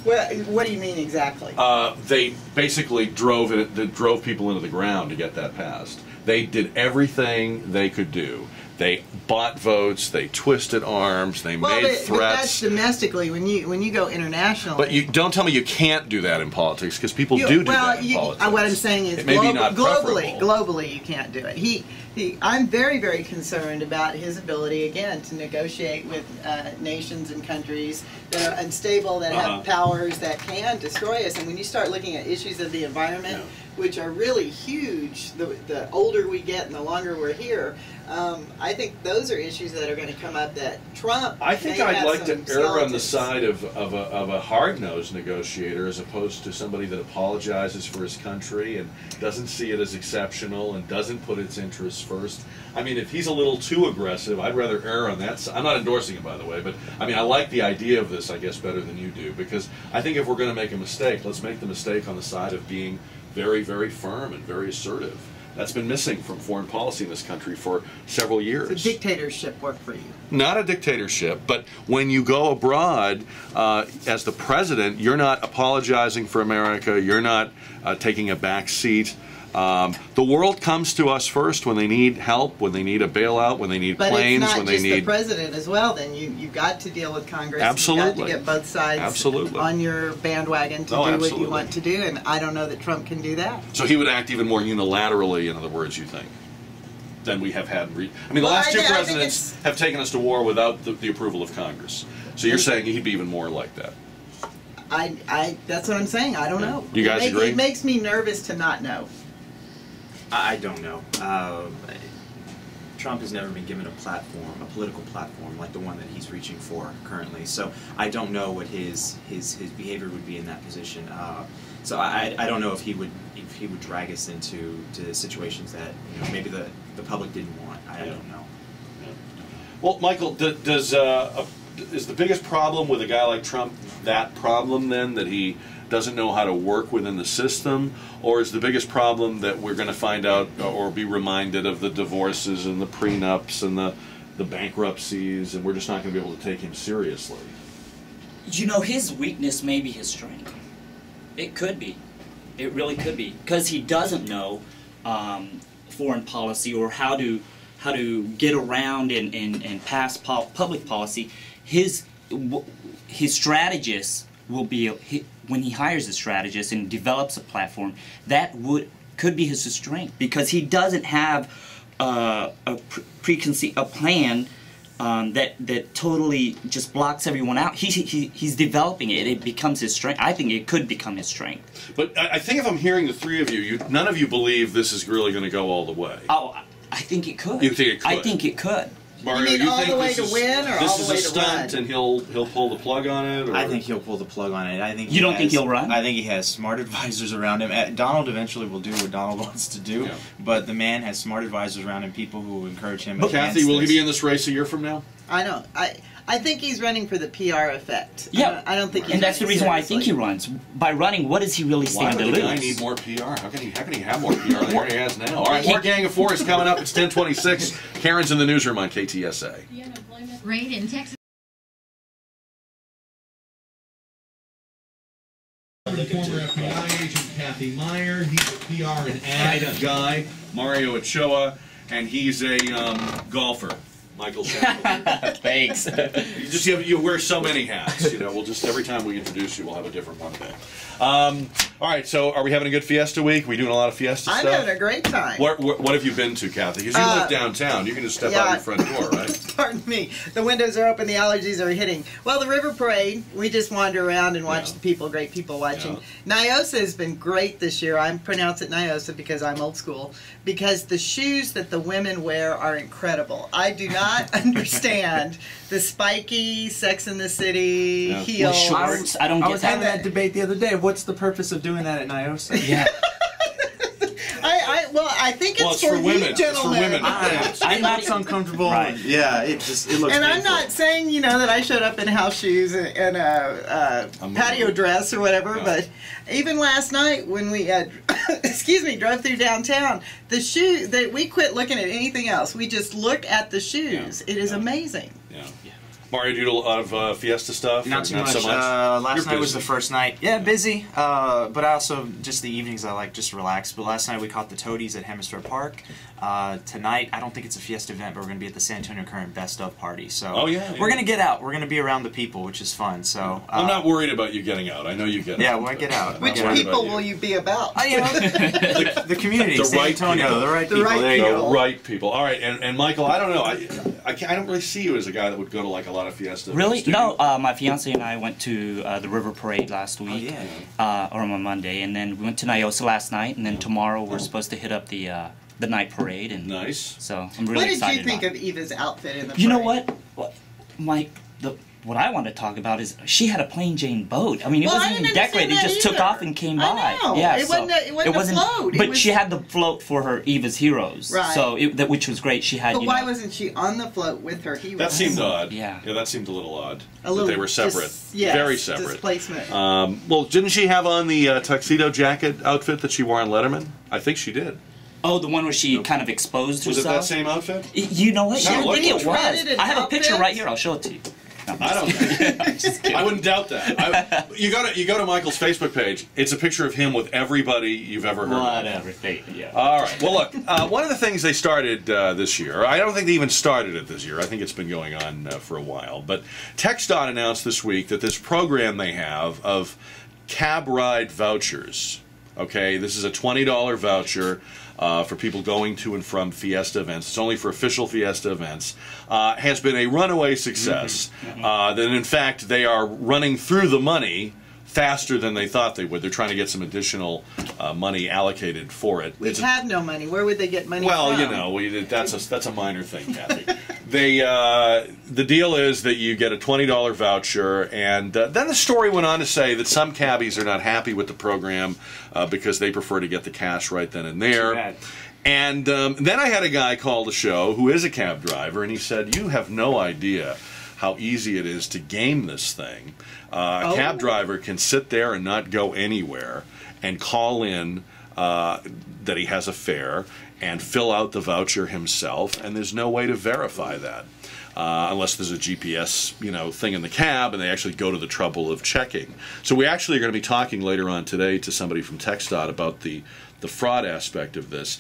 Well, what do you mean exactly? They basically drove people into the ground to get that passed. They did everything they could do. They bought votes. They twisted arms. They made threats. But that's domestically. When you go internationally. But you don't tell me you can't do that in politics, because people do that in politics. What I'm saying is, globally, you can't do it. I'm very, very concerned about his ability, again, to negotiate with nations and countries that are unstable, that have powers that can destroy us. And when you start looking at issues of the environment, which are really huge, the older we get and the longer we're here, I think those are issues that are going to come up that Trump. I think I'd like to err on the side of a hard-nosed negotiator as opposed to somebody that apologizes for his country and doesn't see it as exceptional and doesn't put its interests first. I mean, if he's a little too aggressive, I'd rather err on that side. I'm not endorsing it, by the way, but I mean, I like the idea of this, I guess, better than you do, because I think if we're going to make a mistake, let's make the mistake on the side of being very, very firm and very assertive. That's been missing from foreign policy in this country for several years. It's a dictatorship work for you. Not a dictatorship, but when you go abroad as the president, you're not apologizing for America, you're not taking a back seat. The world comes to us first when they need help, when they need a bailout, when they need planes, when they need... But it's not just the president as well, then. You've got to deal with Congress. Absolutely. You've got to get both sides on your bandwagon to do what you want to do, and I don't know that Trump can do that. So he would act even more unilaterally, in other words, you think, than we have had... I mean, the last two presidents have taken us to war without the approval of Congress. So you're saying he'd be even more like that? That's what I'm saying. I don't know. Do you guys agree? It makes me nervous to not know. I don't know. Trump has never been given a platform, a political platform, like the one that he's reaching for currently. So I don't know what his behavior would be in that position. So I don't know if he would drag us into situations that maybe the public didn't want. I don't know. Well, Michael, is the biggest problem with a guy like Trump that problem then, that he doesn't know how to work within the system, or is the biggest problem that we're going to find out or be reminded of the divorces and the prenups and the bankruptcies, and we're just not going to be able to take him seriously? You know, his weakness may be his strength. It could be. It really could be, because he doesn't know foreign policy or how to get around and pass public policy. His strategist will be, when he hires a strategist and develops a platform, that could be his strength, because he doesn't have a plan that totally just blocks everyone out. He's developing it. It becomes his strength. I think it could become his strength. But I think if I'm hearing the three of you, none of you believe this is really going to go all the way. Oh, I think it could. You think it could? I think it could. Mario, you mean all the way to win, or all the way to run? This is a stunt, and he'll pull the plug on it? Or? I think he'll pull the plug on it. I think you don't think he'll run? I think he has smart advisors around him. Donald eventually will do what Donald wants to do, but the man has smart advisors around him, people who will encourage him. But Cathey, will he be in this race a year from now? I don't. I think he's running for the PR effect. Yeah, I don't think. And that's the reason why I think he runs. By running, what does he really stand to lose? Why would the guy need more PR? How can he have more PR than he has now? All right, more Gang of Four is coming up. It's 10:26. Karen's in the newsroom on KTSA. Rate in Texas. The former FBI agent Cathey Meyer. He's a PR and ad guy. Mario Ochoa, and he's a golfer. Michael Shakelford. Thanks. You wear so many hats. We'll just every time we introduce you, we'll have a different one there. All right. So, are we having a good Fiesta week? We doing a lot of Fiesta stuff? I'm having a great time. What have you been to, Cathey? Because you live downtown. You can just step out your front door, right? Pardon me. The windows are open. The allergies are hitting. Well, the River Parade. We just wander around and watch the people. Great people watching. Nyosa has been great this year. I pronounce it Nyosa because I'm old school. Because the shoes that the women wear are incredible. I do not understand the spiky Sex in the City heel shorts. I don't get that. I was having that debate the other day. What's the purpose of doing that at Nyosa? Yeah. Well, I think it's for you, women. gentlemen. It's for women. I'm not so uncomfortable. Right. Yeah, it looks And painful. I'm not saying, that I showed up in house shoes and a patio dress or whatever, but even last night when we drove through downtown, the shoe that we quit looking at anything else. We just look at the shoes. It is amazing. Yeah. Mario, do you do a lot of Fiesta stuff? Not too much. So much? Last night was the first night. Yeah, busy. But I also, just the evenings I like just to relax. But last night we caught the Toadies at Hemisphere Park. Tonight, I don't think it's a Fiesta event, but we're going to be at the San Antonio Current Best Of party. So we're going to get out. We're going to be around the people, which is fun. So I'm not worried about you getting out. I know you get out. Yeah, we'll get out. Which people will you be about? You know, the community, the San right Antonio, people. the right people. There you go. The right people. All right, and Michael, I don't know. I don't really see you as a guy that would go to like a lot of Fiesta. Really? events, do No. you? My fiance and I went to the River Parade last week, or on Monday, and then we went to Nyosa last night, and then tomorrow we're supposed to hit up the night parade. And nice. So I'm really excited. What did you think of Eva's outfit in the parade? You know what? What I want to talk about is she had a plain Jane boat. I mean, it wasn't even decorated. It just took off and came by. I know. Yeah, it wasn't a float. But she had the float for her Eva's Heroes, right? So which was great. She had. But why wasn't she on the float with her heroes? That seemed odd. Yeah, that seemed a little odd. That they were separate. Very separate. Displacement. Well, didn't she have on the tuxedo jacket outfit that she wore on Letterman? I think she did. Oh, the one where she kind of exposed herself? Was it that same outfit? You know what? No, I think it was. I have a outfits? picture right here. I'll show it to you. No, I don't. I wouldn't doubt that. You go to Michael's Facebook page. It's a picture of him with everybody you've ever heard of. Whatever. Yeah. All right. Well, look. One of the things they started this year. I don't think they even started it this year. I think it's been going on for a while. But TxDOT announced this week that this program they have of cab ride vouchers. Okay, this is a $20 voucher for people going to and from Fiesta events. It's only for official Fiesta events. Has been a runaway success. That in fact they are running through the money faster than they thought they would. They're trying to get some additional money allocated for it. We have no money. Where would they get money well, from? you know, that's a minor thing, Cathey. The deal is that you get a $20 voucher, and then the story went on to say that some cabbies are not happy with the program because they prefer to get the cash right then and there. And then I had a guy call the show who is a cab driver, and he said, "You have no idea how easy it is to game this thing. A cab driver can sit there and not go anywhere and call in that he has a fare and fill out the voucher himself, and there's no way to verify that unless there's a GPS, thing in the cab, and they actually go to the trouble of checking." So we actually are going to be talking later on today to somebody from TxDOT about the fraud aspect of this.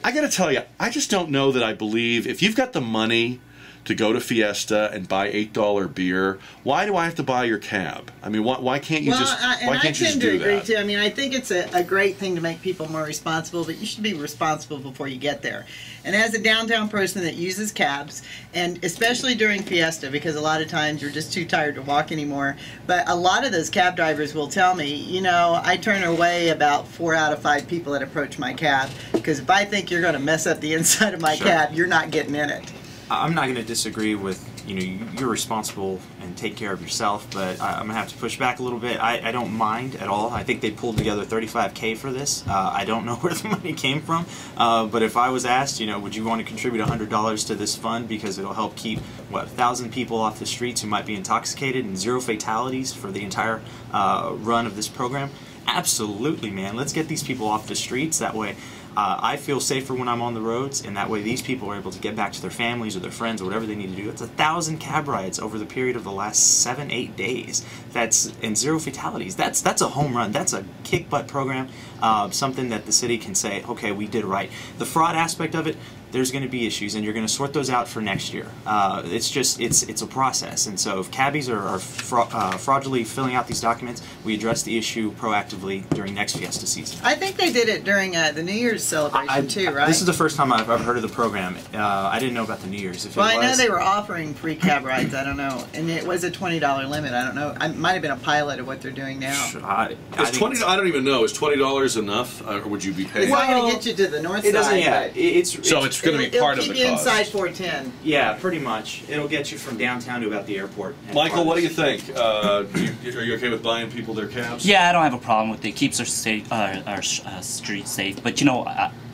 I got to tell you, I just don't know that I believe if you've got the money to go to Fiesta and buy $8 beer, why do I have to buy your cab? I mean, why can't you just do that? I tend to agree too. I mean, I think it's a great thing to make people more responsible, but you should be responsible before you get there. And as a downtown person that uses cabs, and especially during Fiesta, because a lot of times you're just too tired to walk anymore, but a lot of those cab drivers will tell me, I turn away about 4 out of 5 people that approach my cab, because if I think you're going to mess up the inside of my cab, you're not getting in it. I'm not going to disagree with, you're responsible and take care of yourself, but I'm going to have to push back a little bit. I don't mind at all. I think they pulled together $35K for this. I don't know where the money came from, but if I was asked, would you want to contribute $100 to this fund because it'll help keep, 1,000 people off the streets who might be intoxicated and 0 fatalities for the entire run of this program? Absolutely, man. Let's get these people off the streets. That way I feel safer when I'm on the roads, and that way these people are able to get back to their families or their friends or whatever they need to do. It's 1,000 cab rides over the period of the last 7-8 days. And 0 fatalities. That's a home run. That's a kick butt program. Something that the city can say, okay, we did right. The fraud aspect of it, there's going to be issues, and you're going to sort those out for next year. It's a process, and so if cabbies are fraudulently filling out these documents, we address the issue proactively during next Fiesta season. I think they did it during the New Year's celebration too, right? This is the first time I've heard of the program. I didn't know about the New Year's. I know they were offering free cab rides. I don't know, and it was a $20 limit. I don't know. It might have been a pilot of what they're doing now. I don't even know. Is $20 enough, or would you be paying? It's not going to get you to the north side. It doesn't. Yeah, it's going to be part of the cost. It'll keep you inside 410. Yeah, pretty much. It'll get you from downtown to about the airport. Michael, what do you think? Are you okay with buying people their cabs? Yeah, I don't have a problem with it. It keeps our streets safe. But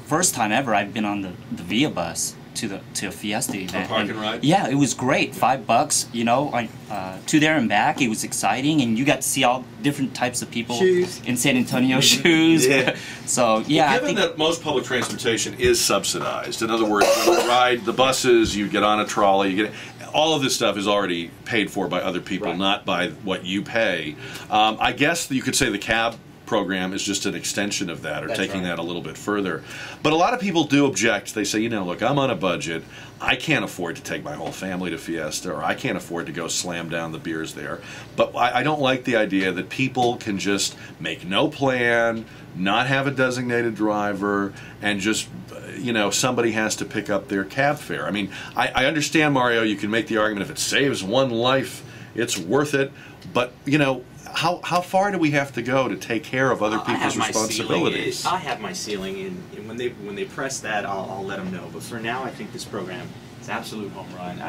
first time ever I've been on the Via bus to a Fiesta event. A park and ride? Yeah, it was great. $5, to there and back. It was exciting, and you got to see all different types of people in San Antonio shoes. Yeah. So yeah, given that most public transportation is subsidized, in other words, when you ride the buses, you get on a trolley, all of this stuff is already paid for by other people, not by what you pay. I guess you could say the cab program is just an extension of that, or taking that a little bit further. But a lot of people do object. They say, you know, look, I'm on a budget. I can't afford to take my whole family to Fiesta, or I can't afford to go slam down the beers there. But I don't like the idea that people can just make no plan, not have a designated driver, and just, you know, somebody has to pick up their cab fare. I mean, I understand, Mario, you can make the argument if it saves one life, it's worth it. But, you know, how far do we have to go to take care of other people's responsibilities? I have my ceiling, and when they press that, I'll let them know. But for now, I think this program is an absolute home run.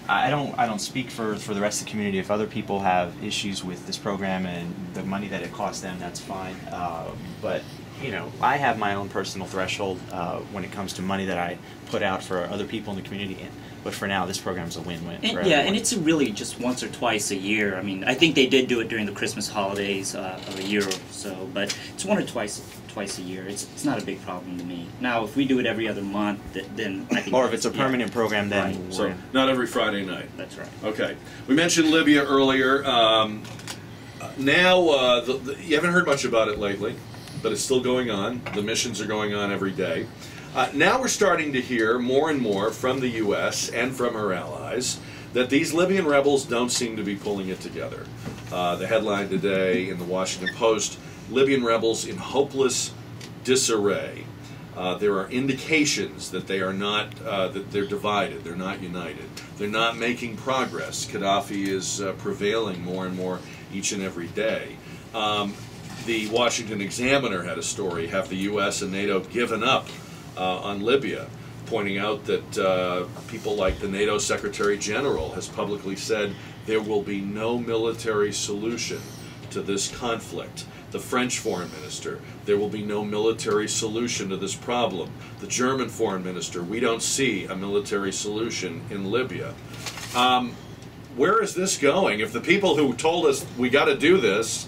I don't speak for the rest of the community. If other people have issues with this program and the money that it costs them, that's fine. But you know, I have my own personal threshold when it comes to money that I put out for other people in the community. But for now, this program's a win-win for everyone. Yeah, and it's really just once or twice a year. I mean, I think they did do it during the Christmas holidays a year or so, but it's one or twice a year. It's not a big problem to me. Now, if we do it every other month, then I think... Or if it's a permanent program, then... So, not every Friday night. That's right. Okay. We mentioned Libya earlier. Now, you haven't heard much about it lately, but it's still going on. The missions are going on every day. Now we're starting to hear more and more from the U.S. and from her allies that these Libyan rebels don't seem to be pulling it together. The headline today in the Washington Post, Libyan rebels in hopeless disarray. There are indications that they are not, that they're divided, they're not united, they're not making progress. Gaddafi is prevailing more and more each and every day. The Washington Examiner had a story, have the U.S. and NATO given up on Libya, pointing out that people like the NATO Secretary General has publicly said there will be no military solution to this conflict. The French Foreign Minister, there will be no military solution to this problem. The German Foreign Minister, we don't see a military solution in Libya. Where is this going? If the people who told us we got to do this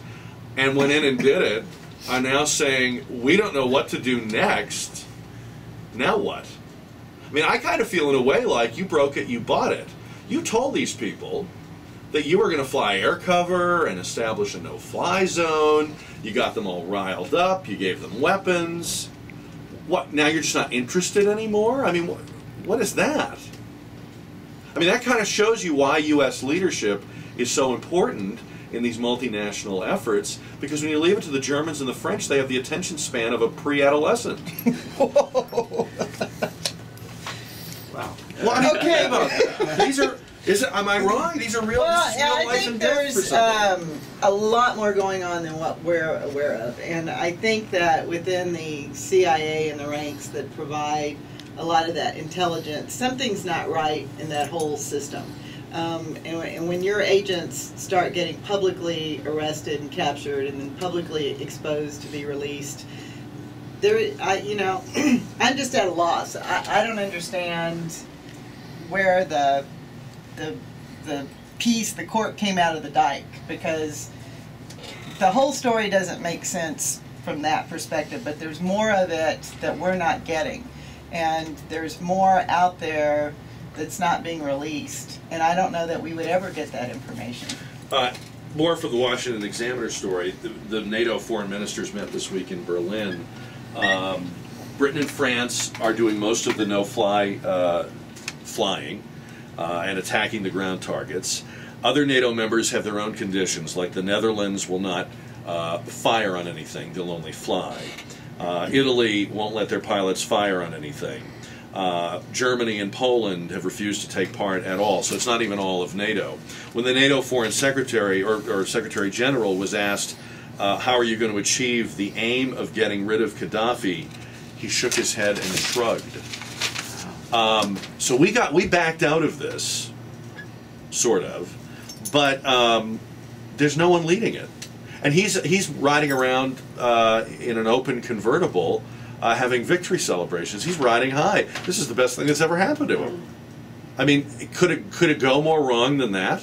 and went in and did it are now saying we don't know what to do next, now what? I mean, I kind of feel in a way like you broke it, you bought it. You told these people that you were going to fly air cover and establish a no-fly zone. You got them all riled up. You gave them weapons. What, now you're just not interested anymore? I mean, what is that? I mean, that kind of shows you why U.S. leadership is so important in these multinational efforts, because when you leave it to the Germans and the French, they have the attention span of a pre-adolescent. Whoa. Wow. Well, I mean, okay, about these are, am I wrong? These are real, I think there's a lot more going on than what we're aware of. And I think that within the CIA and the ranks that provide a lot of that intelligence, something's not right in that whole system. And when your agents start getting publicly arrested and captured and then publicly exposed to be released, I'm just at a loss. I don't understand where the court came out of the dike, because the whole story doesn't make sense from that perspective, but there's more of it that we're not getting, and there's more out there that's not being released, and I don't know that we would ever get that information. More for the Washington Examiner story. The NATO foreign ministers met this week in Berlin. Britain and France are doing most of the no-fly flying and attacking the ground targets. Other NATO members have their own conditions, like the Netherlands will not fire on anything, they'll only fly. Italy won't let their pilots fire on anything. Germany and Poland have refused to take part at all, so it's not even all of NATO. When the NATO Foreign Secretary or Secretary General was asked, how are you going to achieve the aim of getting rid of Gaddafi, he shook his head and shrugged. So we backed out of this, sort of, but there's no one leading it. And he's riding around in an open convertible, having victory celebrations. He's riding high. This is the best thing that's ever happened to him. I mean, could it go more wrong than that?